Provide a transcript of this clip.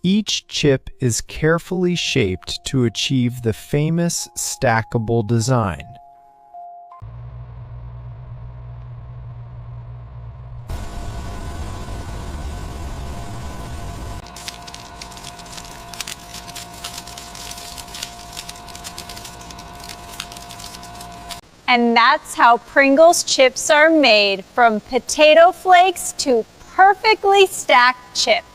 Each chip is carefully shaped to achieve the famous stackable design. And that's how Pringles chips are made, from potato flakes to perfectly stacked chips.